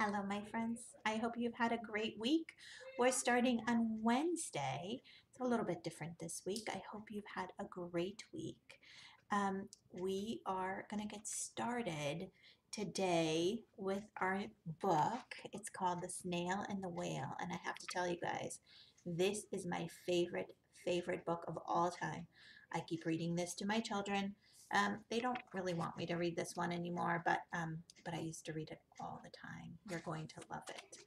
Hello, my friends. I hope you've had a great week. We're starting on Wednesday. It's a little bit different this week. I hope you've had a great week. We are going to get started today with our book. It's called The Snail and the Whale. And I have to tell you guys, this is my favorite book of all time. I keep reading this to my children. They don't really want me to read this one anymore, but I used to read it all the time. You're going to love it.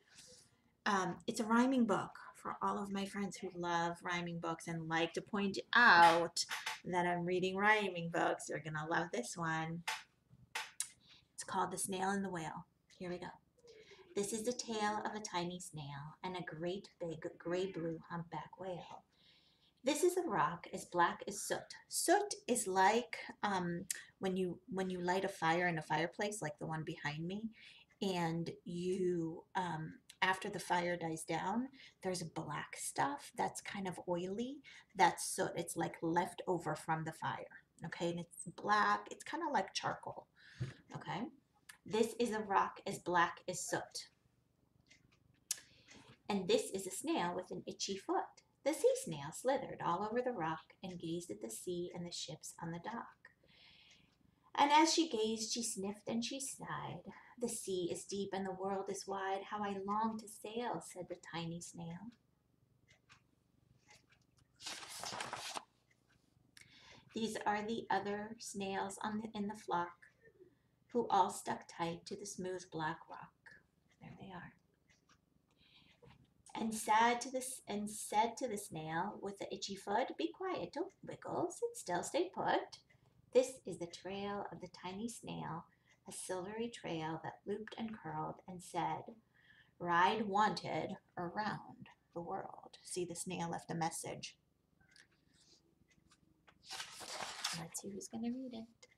It's a rhyming book for all of my friends who love rhyming books and like to point out that I'm reading rhyming books. You're going to love this one. It's called The Snail and the Whale. Here we go. This is the tale of a tiny snail and a great big gray-blue humpback whale. This is a rock as black as soot. Soot is like when you light a fire in a fireplace, like the one behind me, and you after the fire dies down, there's black stuff that's kind of oily. That's soot. It's like left over from the fire. Okay, and it's black. It's kind of like charcoal. Okay, this is a rock as black as soot. And this is a snail with an itchy foot. The sea snail slithered all over the rock and gazed at the sea and the ships on the dock. And as she gazed, she sniffed and she sighed. The sea is deep and the world is wide. How I long to sail, said the tiny snail. These are the other snails in the flock, who all stuck tight to the smooth black rock. There they are. And said to the snail with the itchy foot, "Be quiet, don't wiggle, sit still, stay put." This is the trail of the tiny snail, a silvery trail that looped and curled and said, "Ride wanted around the world." See, the snail left a message. Let's see who's going to read it.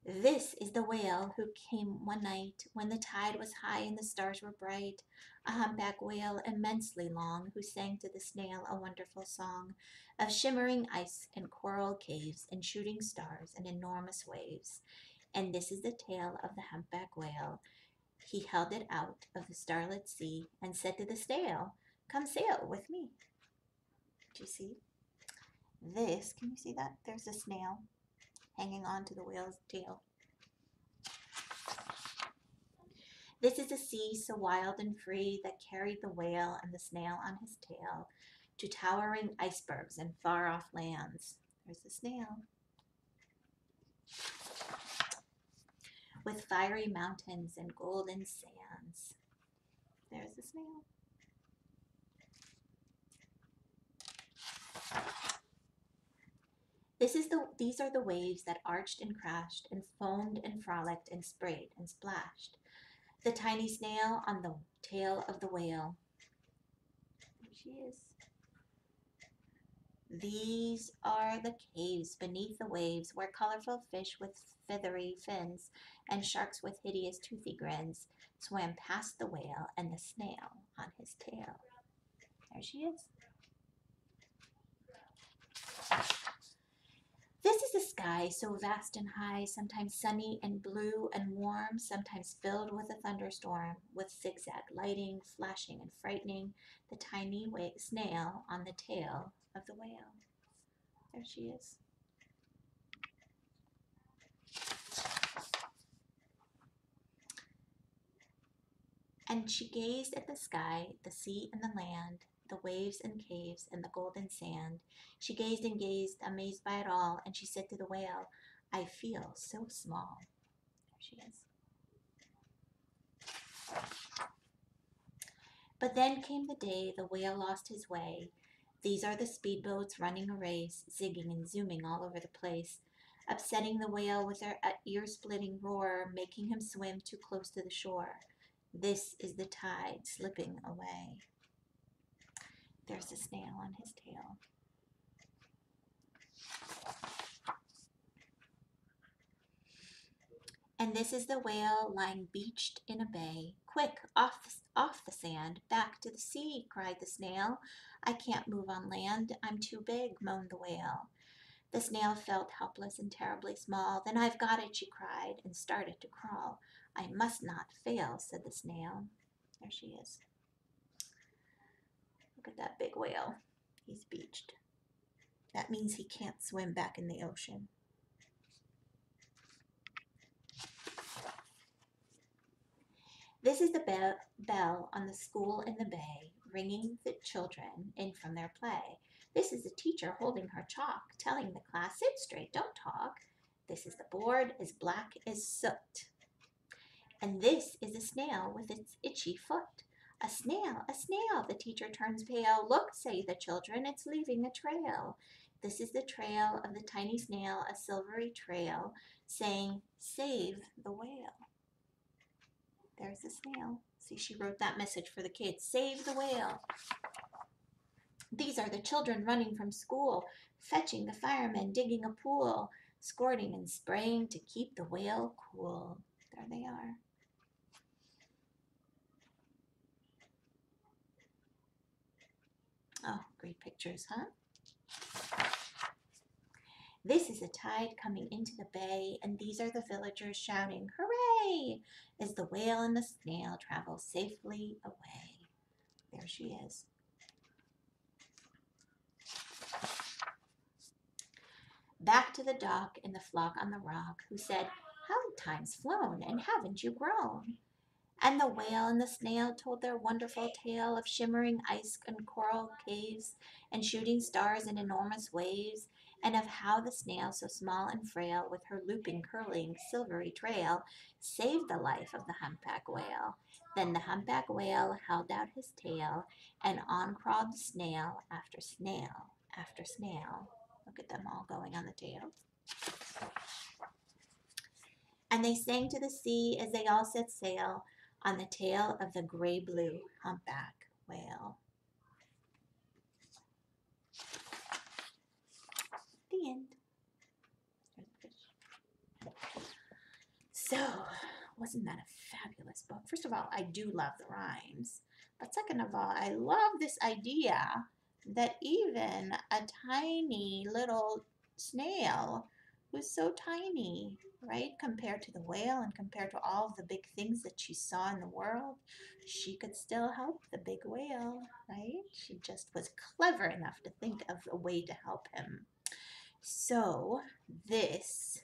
This is the whale who came one night when the tide was high and the stars were bright, a humpback whale immensely long who sang to the snail a wonderful song of shimmering ice and coral caves and shooting stars and enormous waves. And this is the tale of the humpback whale. He held it out of the starlit sea and said to the snail, "Come sail with me." Do you see? Can you see that? There's a snail hanging on to the whale's tail. This is a sea so wild and free that carried the whale and the snail on his tail to towering icebergs and far-off lands. There's the snail. With fiery mountains and golden sands. There's the snail. These are the waves that arched and crashed and foamed and frolicked and sprayed and splashed. The tiny snail on the tail of the whale. There she is. These are the caves beneath the waves where colorful fish with feathery fins and sharks with hideous toothy grins swam past the whale and the snail on his tail. There she is. This is a sky so vast and high, sometimes sunny and blue and warm, sometimes filled with a thunderstorm, with zigzag lighting, flashing and frightening the tiny snail on the tail of the whale. There she is. And she gazed at the sky, the sea and the land, the waves and caves and the golden sand. She gazed and gazed, amazed by it all, and she said to the whale, "I feel so small." There she is. But then came the day the whale lost his way. These are the speedboats running a race, zigging and zooming all over the place, upsetting the whale with their ear-splitting roar, making him swim too close to the shore. This is the tide slipping away. There's a snail on his tail. And this is the whale lying beached in a bay. "Quick, off the sand, back to the sea," cried the snail. "I can't move on land, I'm too big," moaned the whale. The snail felt helpless and terribly small. "Then I've got it," she cried, and started to crawl. I must not fail, said the snail. There she is. Look at that big whale. He's beached. That means he can't swim back in the ocean. This is the bell on the school in the bay, ringing the children in from their play. This is the teacher holding her chalk, telling the class, sit straight, don't talk. This is the board, as black as soot. And this is a snail with its itchy foot. A snail, the teacher turns pale. Look, say the children, it's leaving a trail. This is the trail of the tiny snail, a silvery trail, saying, save the whale. There's the snail. See, she wrote that message for the kids. Save the whale. These are the children running from school, fetching the firemen, digging a pool, squirting and spraying to keep the whale cool. There they are. Oh, great pictures, huh? This is a tide coming into the bay, and these are the villagers shouting, hooray, as the whale and the snail travel safely away. There she is. Back to the dock and the flock on the rock, who said, how the time's flown, and haven't you grown? And the whale and the snail told their wonderful tale of shimmering ice and coral caves, and shooting stars in enormous waves, and of how the snail, so small and frail, with her looping, curling, silvery trail, saved the life of the humpback whale. Then the humpback whale held out his tail, and on crawled the snail after snail after snail. Look at them all going on the tail. And they sang to the sea as they all set sail on the tail of the gray-blue humpback whale. The end. So, wasn't that a fabulous book? First of all, I do love the rhymes. But second of all, I love this idea that even a tiny little snail who's so tiny, right, compared to the whale and compared to all of the big things that she saw in the world, she could still help the big whale, right? She just was clever enough to think of a way to help him. So this,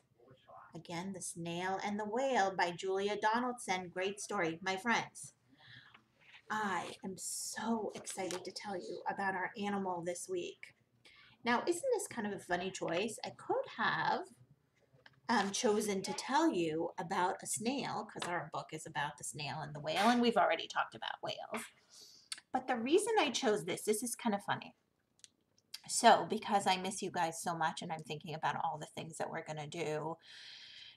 again, The Snail and the Whale by Julia Donaldson. Great story. My friends, I am so excited to tell you about our animal this week. Now, isn't this kind of a funny choice? I could have chosen to tell you about a snail, because our book is about the snail and the whale, and we've already talked about whales. But the reason I chose this is kind of funny. So, because I miss you guys so much, and I'm thinking about all the things that we're going to do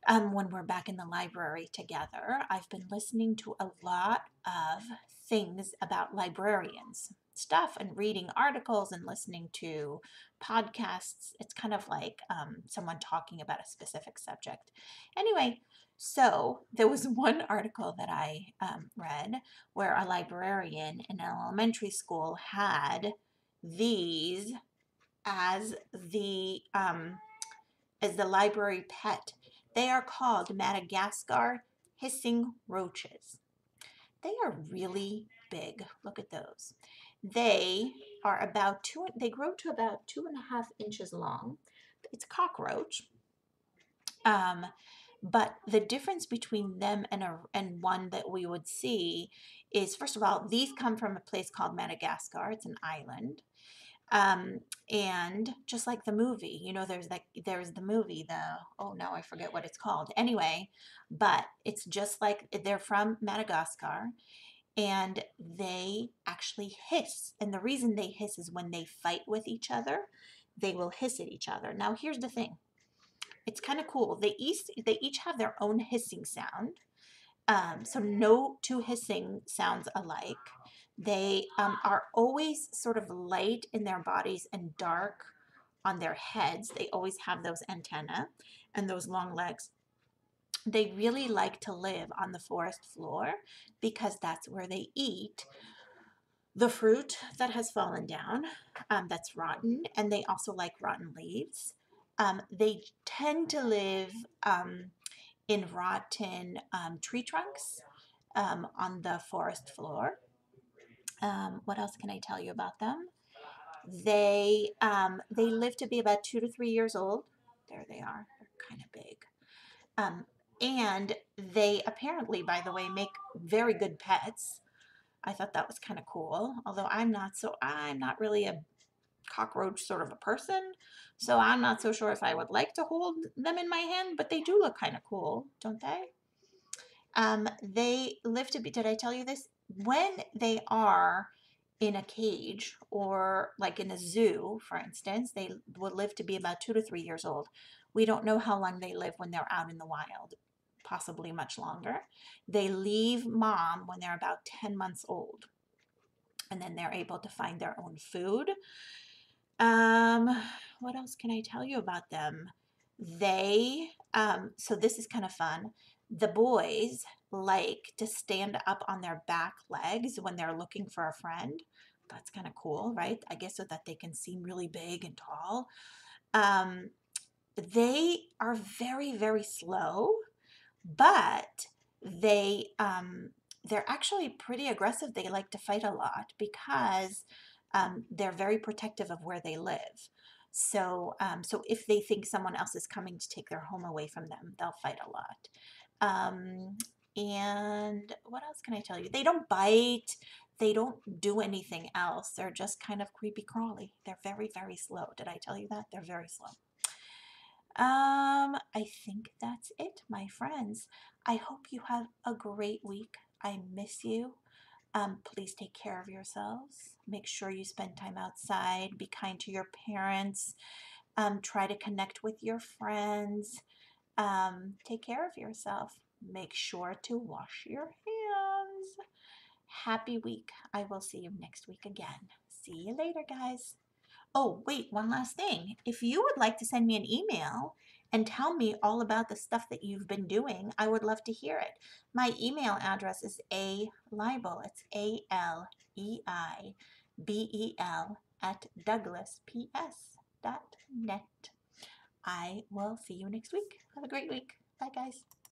when we're back in the library together, I've been listening to a lot of things about librarians stuff and reading articles and listening to podcasts. It's kind of like someone talking about a specific subject. Anyway, so there was one article that I read where a librarian in an elementary school had these as the library pet. They are called Madagascar hissing roaches. They are really big. Look at those. They are they grow to about 2.5 inches long. It's a cockroach. But the difference between them and one that we would see is, first of all, these come from a place called Madagascar. It's an island. And just like the movie, there's the movie, now I forget what it's called. Anyway, but it's just like they're from Madagascar and they actually hiss. And the reason they hiss is when they fight with each other, they will hiss at each other. Now, here's the thing. It's kind of cool. They each have their own hissing sound. So no two hissing sounds alike. They are always sort of light in their bodies and dark on their heads. They always have those antennae and those long legs. They really like to live on the forest floor because that's where they eat the fruit that has fallen down, that's rotten, and they also like rotten leaves. They tend to live in rotten tree trunks on the forest floor. What else can I tell you about them? They live to be about 2 to 3 years old. There they are. They're kind of big. Um, and they apparently, by the way, make very good pets. I thought that was kind of cool. Although I'm not really a cockroach sort of a person, so I'm not so sure if I would like to hold them in my hand. But they do look kind of cool, don't they? They live to be, did I tell you this? When they are in a cage or like in a zoo, for instance, they will live to be about 2 to 3 years old. We don't know how long they live when they're out in the wild, possibly much longer. They leave mom when they're about 10 months old, and then they're able to find their own food. Um, what else can I tell you about them? So this is kind of fun. The boys like to stand up on their back legs when they're looking for a friend. That's kind of cool, right? I guess so that they can seem really big and tall. Um, they are very, very slow, but they're actually pretty aggressive. They like to fight a lot because they're very protective of where they live. So if they think someone else is coming to take their home away from them, they'll fight a lot. Um, and what else can I tell you? They don't bite. They don't do anything else. They're just kind of creepy crawly. They're very, very slow. Did I tell you that? They're very slow. I think that's it, my friends. I hope you have a great week. I miss you. Please take care of yourselves. Make sure you spend time outside. Be kind to your parents. Try to connect with your friends. Take care of yourself. Make sure to wash your hands. Happy week. I will see you next week again. See you later, guys. Oh, wait, one last thing. If you would like to send me an email and tell me all about the stuff that you've been doing, I would love to hear it. My email address is aleibel, it's ALEIBEL at douglasps.net. I will see you next week. Have a great week. Bye, guys.